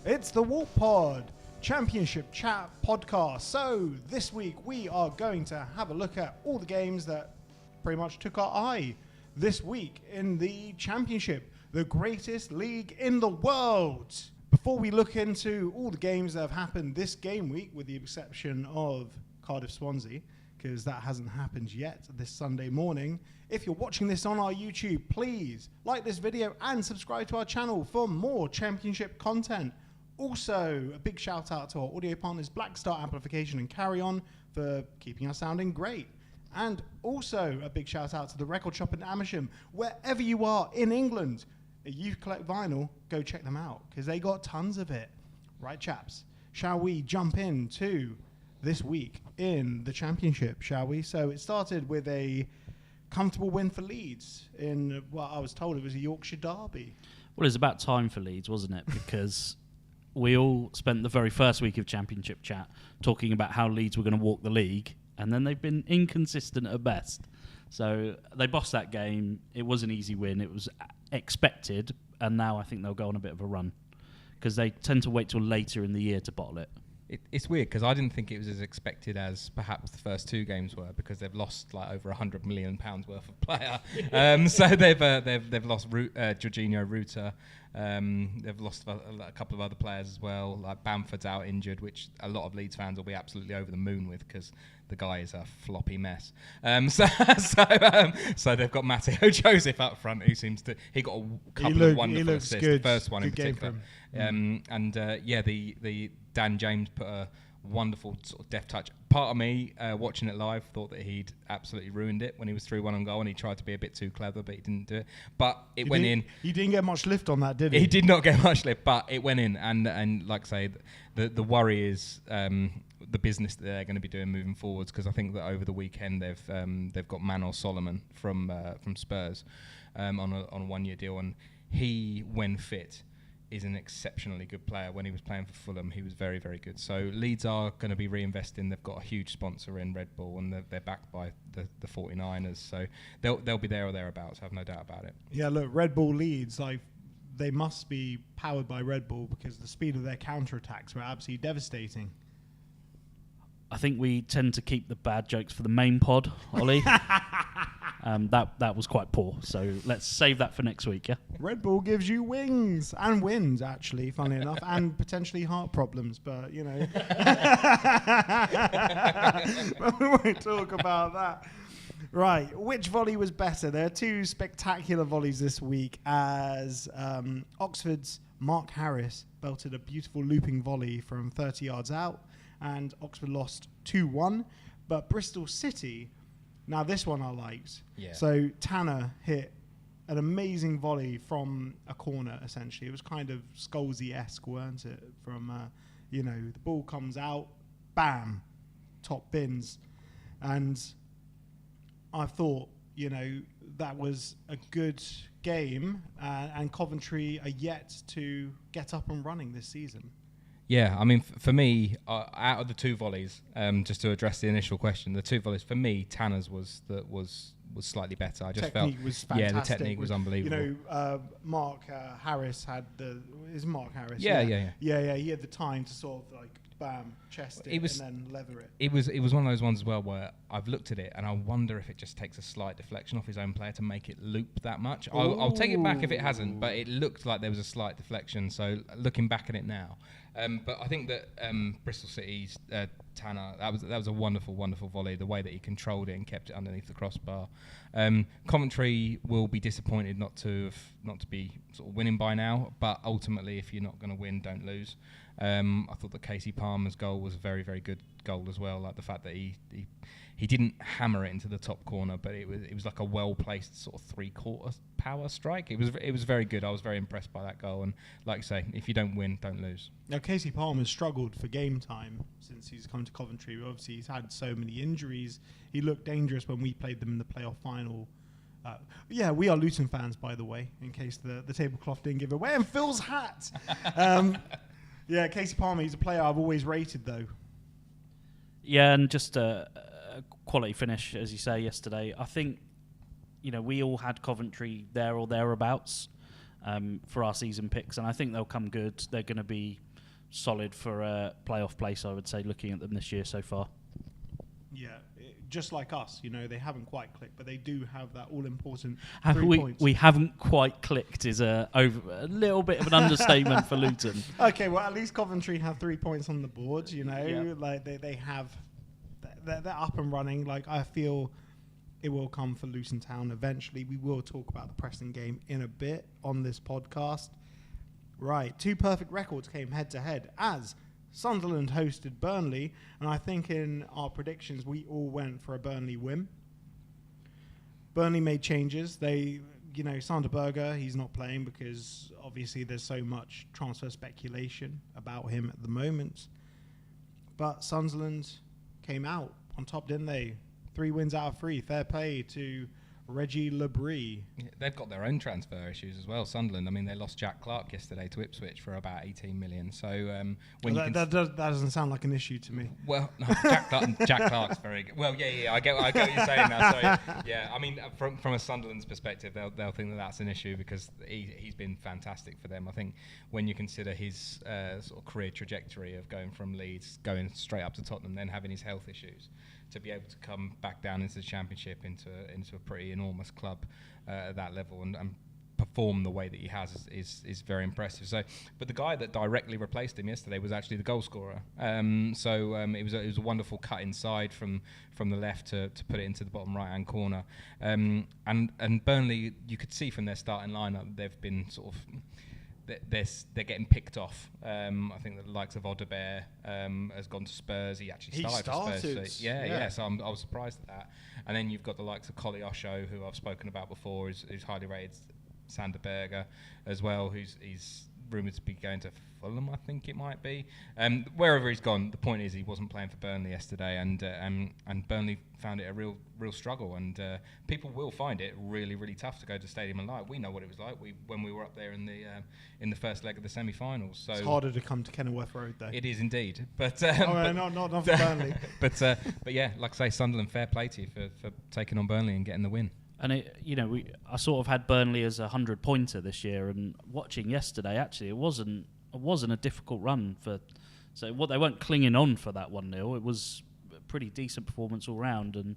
It's the Walk Pod Championship Chat podcast. So this week we are going to have a look at all the games that pretty much took our eye this week in the Championship, the greatest league in the world. Before we look into all the games that have happened this game week, with the exception of Cardiff Swansea, because that hasn't happened yet this Sunday morning. If you're watching this on our YouTube, please like this video and subscribe to our channel for more Championship content. Also, a big shout out to our audio partners, Black Star Amplification and Carry On, for keeping us sounding great. And also a big shout out to the Record Shop in Amersham. Wherever you are in England, if you collect vinyl, go check them out, because they got tons of it. Right, chaps? Shall we jump into this week in the Championship, shall we? So it started with a comfortable win for Leeds in what I was told it was a Yorkshire derby. Well, it was about time for Leeds, wasn't it? Because we all spent the very first week of Championship Chat talking about how Leeds were going to walk the league, and then they've been inconsistent at best. So they bossed that game. It was an easy win. It was expected, and now I think they'll go on a bit of a run, because they tend to wait till later in the year to bottle it. It's weird because I didn't think it was as expected as perhaps the first two games were, because they've lost like over £100 million worth of player. So they've lost Jorginho Ruta. They've lost a couple of other players as well. Like Bamford's out injured, which a lot of Leeds fans will be absolutely over the moon with, because the guy is a floppy mess. So they've got Matteo Joseph up front, who seems to got a couple of wonderful assists. Good. The first one good in particular. The Dan James put a wonderful sort of deft touch. Part of me watching it live thought that he'd absolutely ruined it when he was 3-1 on goal, and he tried to be a bit too clever, but he didn't do it. But it went in. He didn't get much lift on that, did he? He did not get much lift, but it went in. And like I say, the worry is the business that they're going to be doing moving forwards, because I think that over the weekend they've got Manor Solomon from Spurs on a 1-year deal, and he, when fit, is an exceptionally good player. When he was playing for Fulham, he was very, very good. So Leeds are going to be reinvesting. They've got a huge sponsor in Red Bull, and they're backed by the 49ers. So they'll be there or thereabouts. I have no doubt about it. Yeah, look, Red Bull Leeds, they must be powered by Red Bull, because the speed of their counterattacks were absolutely devastating. I think we tend to keep the bad jokes for the main pod, Ollie. That was quite poor, so let's save that for next week, yeah? Red Bull gives you wings and wins, actually, funnily enough, and potentially heart problems, but, you know. We won't talk about that. Right, which volley was better? There are two spectacular volleys this week, as Oxford's Mark Harris belted a beautiful looping volley from 30 yards out, and Oxford lost 2-1, but Bristol City... Now, this one I liked. Yeah. So Tanner hit an amazing volley from a corner, essentially. It was kind of Scholesy-esque, weren't it? From, the ball comes out, bam, top bins. And I thought, that was a good game, and Coventry are yet to get up and running this season. Yeah, I mean, for me, out of the two volleys, just to address the initial question, the two volleys, for me, Tanner's was slightly better. I just technique felt... was fantastic. Yeah, the technique was unbelievable. Mark Harris had is Mark Harris? Yeah. He had the time to sort of bam, chest it and then leather it. It was one of those ones as well where I've looked at it and I wonder if it just takes a slight deflection off his own player to make it loop that much. I'll take it back if it hasn't, but it looked like there was a slight deflection. So looking back at it now, but I think that Bristol City's Tanner, that was a wonderful, wonderful volley. The way that he controlled it and kept it underneath the crossbar. Coventry will be disappointed not to be sort of winning by now, but ultimately, if you're not going to win, don't lose. I thought that Casey Palmer's goal was a very, very good goal as well. Like the fact that he didn't hammer it into the top corner, but it was like a well placed sort of 3/4 power strike. It was very good. I was very impressed by that goal. And like I say, if you don't win, don't lose. Now Casey Palmer's struggled for game time since he's come to Coventry. Obviously, he's had so many injuries. He looked dangerous when we played them in the playoff final. We are Luton fans, by the way, in case the tablecloth didn't give away. And Phil's hat. Casey Palmer, he's a player I've always rated, though. Yeah, and just a quality finish, as you say, yesterday. I think, we all had Coventry there or thereabouts for our season picks, and I think they'll come good. They're going to be solid for a playoff place, I would say, looking at them this year so far. Yeah, just like us, they haven't quite clicked, but they do have that all-important points. We haven't quite clicked is a little bit of an understatement for Luton. Okay, well, at least Coventry have 3 points on the board, like they have, they're up and running. Like, I feel it will come for Luton Town eventually. We will talk about the Preston game in a bit on this podcast. Right, 2 perfect records came head-to-head as Sunderland hosted Burnley, and I think in our predictions we all went for a Burnley win. Burnley made changes. They, Sander Berger, he's not playing because obviously there's so much transfer speculation about him at the moment. But Sunderland came out on top, didn't they? 3 wins out of 3. Fair play to Reggie Labrie. Yeah, they've got their own transfer issues as well, Sunderland. I mean, they lost Jack Clark yesterday to Ipswich for about 18 million. So that doesn't sound like an issue to me. Well, no, Jack Clark's very good. Well, yeah, I get what you're saying now. So, yeah, I mean, from a Sunderland's perspective, they'll think that that's an issue because he's been fantastic for them. I think when you consider his sort of career trajectory of going from Leeds, going straight up to Tottenham, then having his health issues, to be able to come back down into the Championship, into a pretty enormous club at that level and perform the way that he has is very impressive. So, but the guy that directly replaced him yesterday was actually the goal scorer. It was a wonderful cut inside from the left to put it into the bottom right hand corner. And Burnley, you could see from their starting lineup, they've been sort of. They're getting picked off. I think the likes of Odebear has gone to Spurs. He actually started for Spurs. So yeah. So I was surprised at that. And then you've got the likes of Collie Osho, who I've spoken about before, who's highly rated. Sander Berger as well, he's rumoured to be going to Fulham, I think it might be. Wherever he's gone, the point is he wasn't playing for Burnley yesterday, and Burnley found it a real struggle. And people will find it really, really tough to go to Stadium and Light. We know what it was like when we were up there in the first leg of the semi-finals. So it's harder to come to Kenilworth Road, though. It is indeed, but not for Burnley. but yeah, like I say, Sunderland, fair play to you for taking on Burnley and getting the win. And I sort of had Burnley as a 100-pointer this year, and watching yesterday, actually, it wasn't a difficult run so they weren't clinging on for that 1-0. It was a pretty decent performance all round, and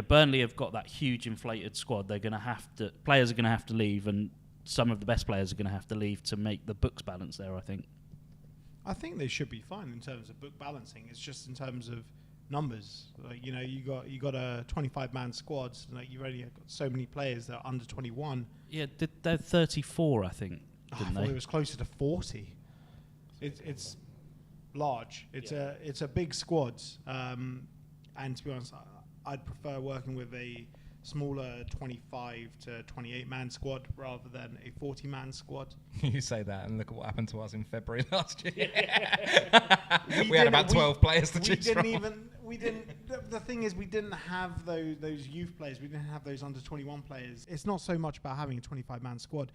Burnley have got that huge inflated squad. Players are going to have to leave, and some of the best players are going to have to leave to make the books balance there, I think. I think they should be fine in terms of book balancing. It's just in terms of numbers. Like, you got a 25-man squad. So you've only got so many players that are under 21. Yeah, they're 34, I think. I thought it was closer to 40. It's large. It's a big squad. And to be honest, I'd prefer working with a smaller 25 to 28-man squad rather than a 40-man squad. You say that, and look at what happened to us in February last year. we had about 12 players to choose from. The thing is, we didn't have those youth players. We didn't have those under 21 players. It's not so much about having a 25-man squad.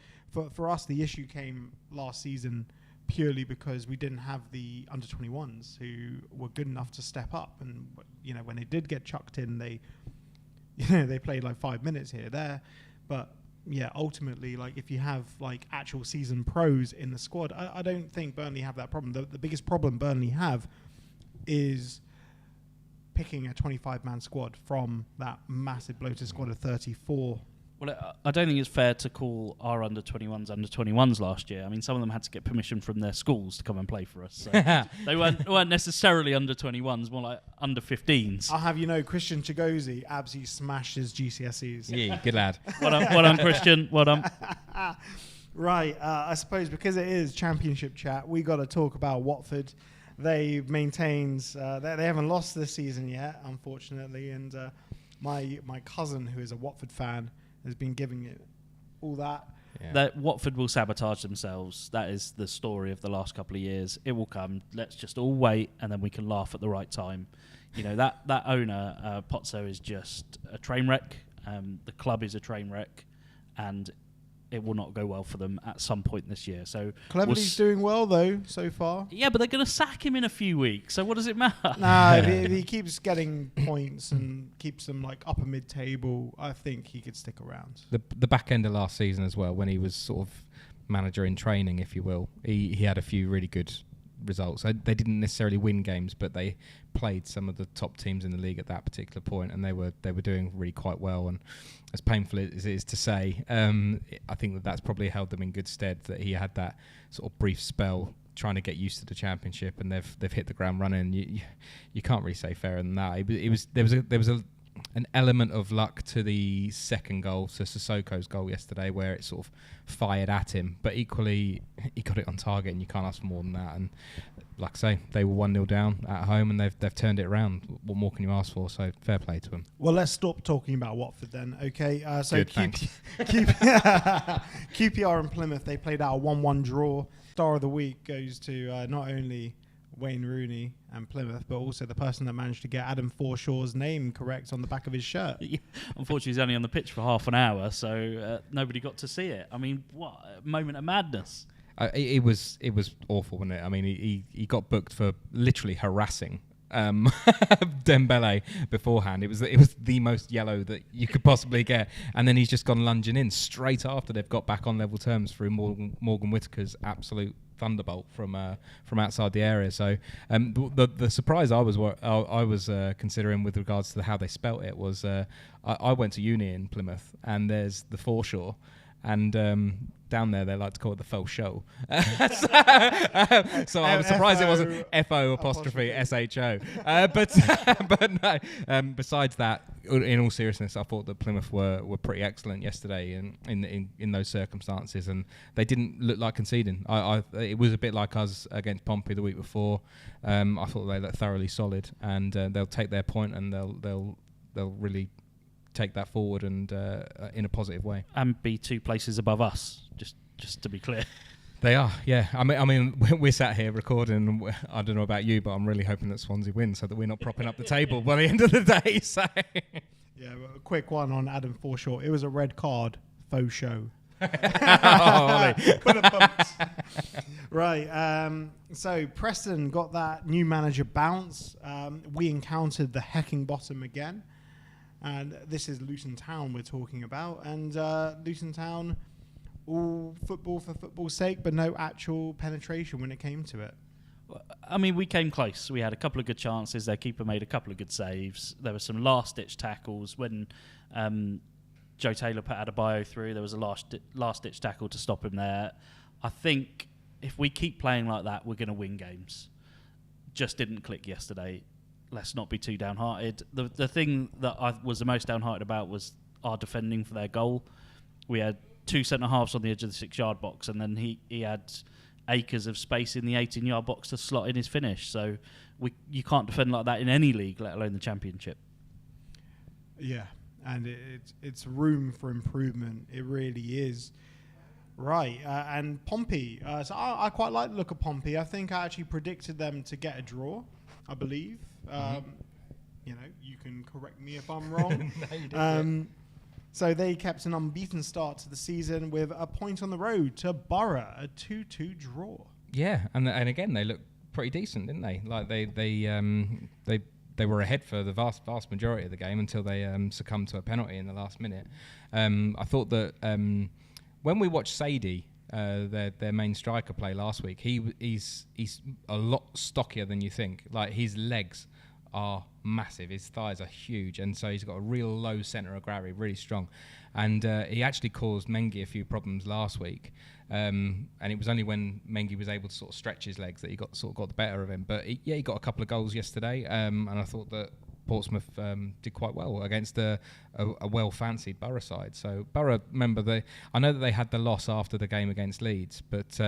For us, the issue came last season purely because we didn't have the under 21s who were good enough to step up. And when they did get chucked in, they played like 5 minutes here, there. But yeah, ultimately, like if you have like actual season pros in the squad, I don't think Burnley have that problem. The biggest problem Burnley have is picking a 25-man squad from that massive bloated squad of 34. Well, I don't think it's fair to call our under-21s last year. I mean, some of them had to get permission from their schools to come and play for us. So they weren't necessarily under-21s, more like under-15s. I'll have you know, Christian Chigozie absolutely smashed his GCSEs. Yeah, good lad. Well done, Christian. Well done. Right, I suppose because it is Championship chat, we got to talk about Watford. They maintained, they haven't lost this season yet, unfortunately, and my cousin, who is a Watford fan, has been giving it all that. Yeah. That Watford will sabotage themselves. That is the story of the last couple of years. It will come. Let's just all wait, and then we can laugh at the right time. That owner, Pozzo, is just a train wreck. The club is a train wreck, and it will not go well for them at some point this year. So Cleverly's doing well though so far. Yeah, but they're going to sack him in a few weeks. So what does it matter? Nah, if he keeps getting points and keeps them like upper mid-table, I think he could stick around. The back end of last season as well, when he was sort of manager in training, if you will, he had a few really good results. They didn't necessarily win games, but they played some of the top teams in the league at that particular point, and they were doing really quite well. And as painful as it is to say, I think that's probably held them in good stead that he had that sort of brief spell trying to get used to the Championship, and they've hit the ground running. You can't really say fairer than that. There was an element of luck to the second goal, to Sissoko's goal yesterday, where it sort of fired at him, but equally he got it on target, and you can't ask for more than that. And like I say, they were 1-0 down at home, and they've turned it around. What more can you ask for? So fair play to them. Well, let's stop talking about Watford then. Okay, so Good, thanks. QPR and Plymouth, they played out a 1-1 draw. Star of the week goes to not only Wayne Rooney and Plymouth, but also the person that managed to get Adam Forshaw's name correct on the back of his shirt. Yeah, unfortunately, he's only on the pitch for half an hour, so nobody got to see it. I mean, what a moment of madness. It was awful, wasn't it? I mean, he got booked for literally harassing Dembele beforehand. It was the most yellow that you could possibly get, and then he's just gone lunging in straight after they've got back on level terms through Morgan Whittaker's absolute thunderbolt from outside the area. So the surprise I was considering with regards to how they spelt it was I went to uni in Plymouth, and there's the foreshore, and down there they like to call it the faux show. So I was surprised it wasn't FO''SHO. But no. Besides that, in all seriousness, I thought that Plymouth were pretty excellent yesterday in those circumstances, and they didn't look like conceding. It was a bit like us against Pompey the week before. I thought they looked thoroughly solid, and they'll take their point, and they'll really take that forward and in a positive way, and be 2 places above us. Just to be clear, they are. Yeah, I mean, we're sat here recording. And I don't know about you, but I'm really hoping that Swansea win so that we're not propping up the table by the end of the day. So, yeah, well, a quick one on Adam Forshaw. It was a red card. Faux show. Right. So Preston got that new manager bounce. We encountered the hecking bottom again. And this is Luton Town we're talking about. And Luton Town, all football for football's sake, but no actual penetration when it came to it. I mean, we came close. We had a couple of good chances. Their keeper made a couple of good saves. There were some last-ditch tackles. When Joe Taylor put Adebayo through, there was a last-ditch tackle to stop him there. I think if we keep playing like that, we're going to win games. Just didn't click yesterday. Let's not be too downhearted. The thing that I was the most downhearted about was our defending for their goal. We had 2 centre-halves on the edge of the 6-yard box, and then he had acres of space in the 18-yard box to slot in his finish. So you can't defend like that in any league, let alone the Championship. Yeah, and it's room for improvement. It really is. Right, and Pompey. So I quite like the look of Pompey. I think I actually predicted them to get a draw, I believe. You know, you can correct me if I'm wrong. No, you didn't. So they kept an unbeaten start to the season with a point on the road to Borough, a 2-2 draw. Yeah, and again they looked pretty decent, didn't they? Like they were ahead for the vast majority of the game until they succumbed to a penalty in the last minute. I thought that when we watched Sadie, their main striker, play last week, he's a lot stockier than you think. Like, his legs are massive, his thighs are huge, and so he's got a real low centre of gravity, really strong. And he actually caused Mengi a few problems last week. And it was only when Mengi was able to sort of stretch his legs that he got the better of him. But he got a couple of goals yesterday, and I thought that Portsmouth did quite well against a well-fancied Borough side. So Borough, remember, I know that they had the loss after the game against Leeds, but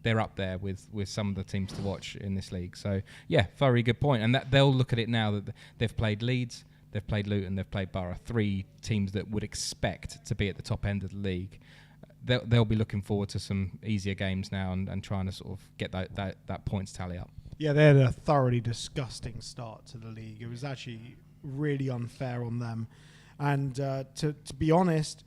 they're up there with some of the teams to watch in this league. So yeah, very good point. And that they'll look at it now that they've played Leeds, they've played Luton, they've played Borough, 3 teams that would expect to be at the top end of the league. They'll be looking forward to some easier games now and trying to sort of get that points tally up. Yeah, they had a thoroughly disgusting start to the league. It was actually really unfair on them. And to be honest,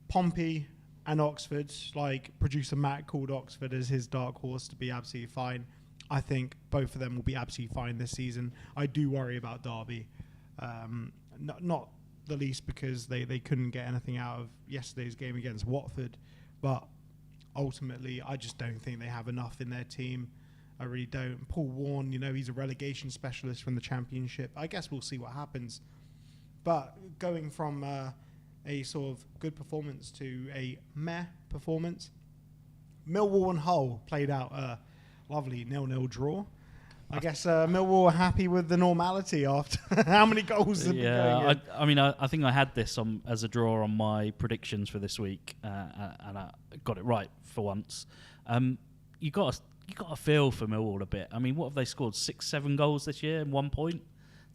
Pompey and Oxford, like producer Matt called Oxford as his dark horse to be absolutely fine. I think both of them will be absolutely fine this season. I do worry about Derby. Not the least because they couldn't get anything out of yesterday's game against Watford. But ultimately, I just don't think they have enough in their team. I really don't. Paul Warne, he's a relegation specialist from the Championship. I guess we'll see what happens. But going from a sort of good performance to a meh performance, Millwall and Hull played out a lovely 0-0 draw. I guess Millwall are happy with the normality after how many goals have been going in. I think I had this as a draw on my predictions for this week, and I got it right for once. You got a feel for Millwall a bit. I mean, what have they scored? 6-7 goals this year in 1 point?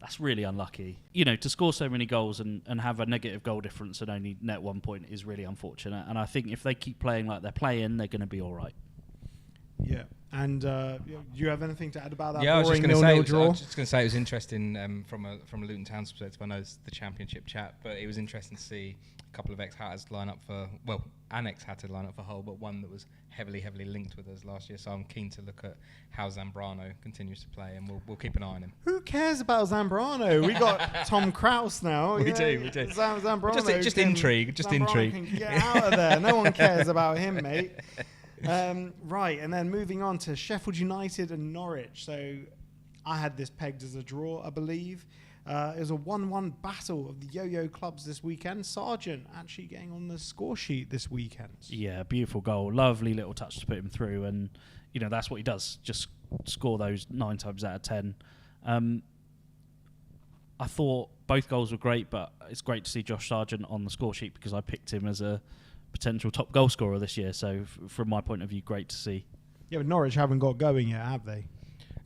That's really unlucky. To score so many goals and have a negative goal difference and only net 1 point is really unfortunate. And I think if they keep playing like they're playing, they're going to be all right. Yeah. And do you have anything to add about that? Yeah, I was just going to say it was interesting from a Luton Town's perspective. I know it's the Championship chat, but it was interesting to see a couple of ex-Hatters line up for, an ex-Hatter line up for Hull, but one that was heavily linked with us last year. So I'm keen to look at how Zambrano continues to play, and we'll keep an eye on him. Who cares about Zambrano? We got Tom Kraus now. We do. Zambrano just intrigue. Can get out of there. No one cares about him, mate. Right, and then moving on to Sheffield United and Norwich. So I had this pegged as a draw, I believe. It was a 1-1 battle of the yo-yo clubs this weekend. Sargent actually getting on the score sheet this weekend. Yeah, beautiful goal. Lovely little touch to put him through. And, that's what he does. Just score those 9 times out of 10. I thought both goals were great, but it's great to see Josh Sargent on the score sheet because I picked him as a potential top goal scorer this year. So from my point of view, great to see. Yeah, but Norwich haven't got going yet, have they?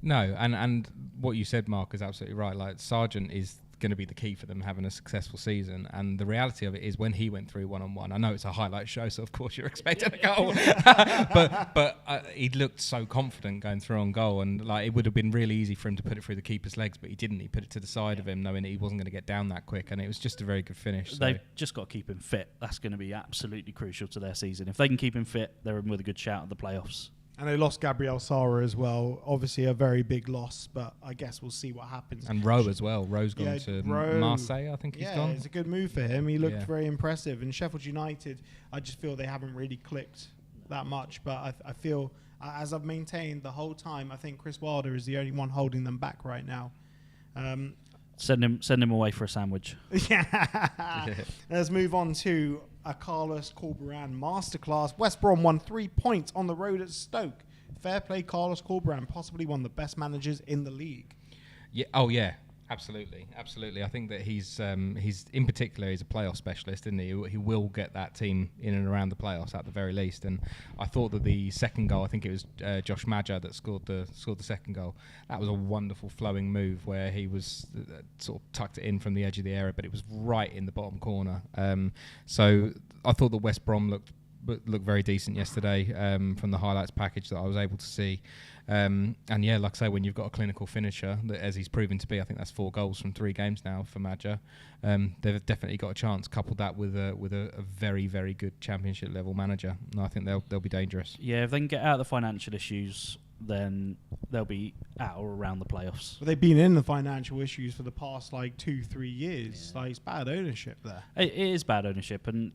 No, and what you said, Mark, is absolutely right. Like, Sargent is going to be the key for them having a successful season, and the reality of it is when he went through 1-on-1, I know it's a highlight show, so of course you're expecting a goal, but he looked so confident going through on goal, and like it would have been really easy for him to put it through the keeper's legs, but he didn't. He put it to the side of him, knowing that he wasn't going to get down that quick, and it was just a very good finish. They've just got to keep him fit. That's going to be absolutely crucial to their season. If they can keep him fit, they're in with a good shout at the playoffs. And they lost Gabriel Sara as well. Obviously a very big loss, but I guess we'll see what happens. And Rowe as well. Rowe's gone to Marseille, I think he's gone. Yeah, it's a good move for him. He looked very impressive. And Sheffield United, I just feel they haven't really clicked that much. But I feel, as I've maintained the whole time, I think Chris Wilder is the only one holding them back right now. Send him away for a sandwich. Yeah. Let's move on to a Carlos Corberán masterclass. West Brom won 3 points on the road at Stoke. Fair play, Carlos Corberán, possibly one of the best managers in the league. Yeah. Oh yeah. Absolutely. I think that he's in particular he's a playoff specialist, isn't he? He will get that team in and around the playoffs at the very least. And I thought that the second goal, I think it was Josh Maja that scored the second goal. That was a wonderful flowing move where he was sort of tucked it in from the edge of the area, but it was right in the bottom corner. So I thought that West Brom looked very decent yesterday from the highlights package that I was able to see. And yeah, like I say, when you've got a clinical finisher, as he's proven to be, I think that's 4 goals from 3 games now for Maja. They've definitely got a chance. Couple that with a very, very good Championship level manager, and I think they'll be dangerous. Yeah, if they can get out of the financial issues, then they'll be out or around the playoffs. But they've been in the financial issues for the past 2-3 years. It's bad ownership there. It is bad ownership, and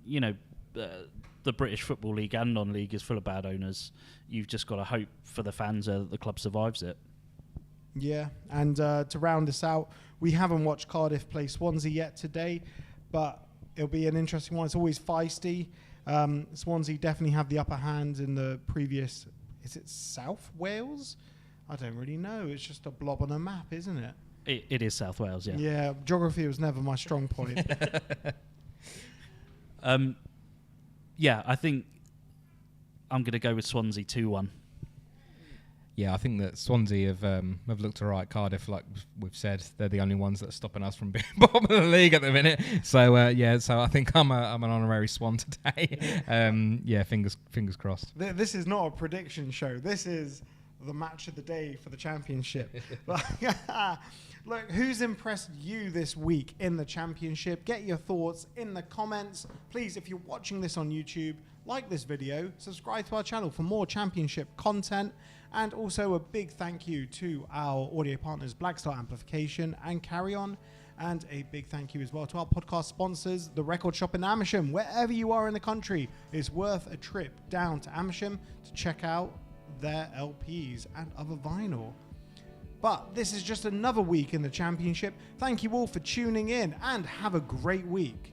the British Football League and non-league is full of bad owners. You've just got to hope for the fans that the club survives it. Yeah, and to round this out, we haven't watched Cardiff play Swansea yet today, but it'll be an interesting one. It's always feisty. Swansea definitely have the upper hand in the previous, is it South Wales? I don't really know. It's just a blob on a map, isn't it? It is South Wales, yeah. Yeah, geography was never my strong point. Yeah, I think I'm going to go with Swansea 2-1. Yeah, I think that Swansea have looked all right. Cardiff, like we've said, they're the only ones that are stopping us from being bottom of the league at the minute. So so I think I'm an honorary Swan today. Yeah, fingers crossed. This is not a prediction show. This is the match of the day for the Championship. Look, who's impressed you this week in the Championship? Get your thoughts in the comments. Please, if you're watching this on YouTube, like this video, subscribe to our channel for more Championship content, and also a big thank you to our audio partners Blackstar Amplification and Carry On. And a big thank you as well to our podcast sponsors, the Record Shop in Amersham. Wherever you are in the country, it's worth a trip down to Amersham to check out their LPs and other vinyl. But this is just another week in the Championship. Thank you all for tuning in and have a great week.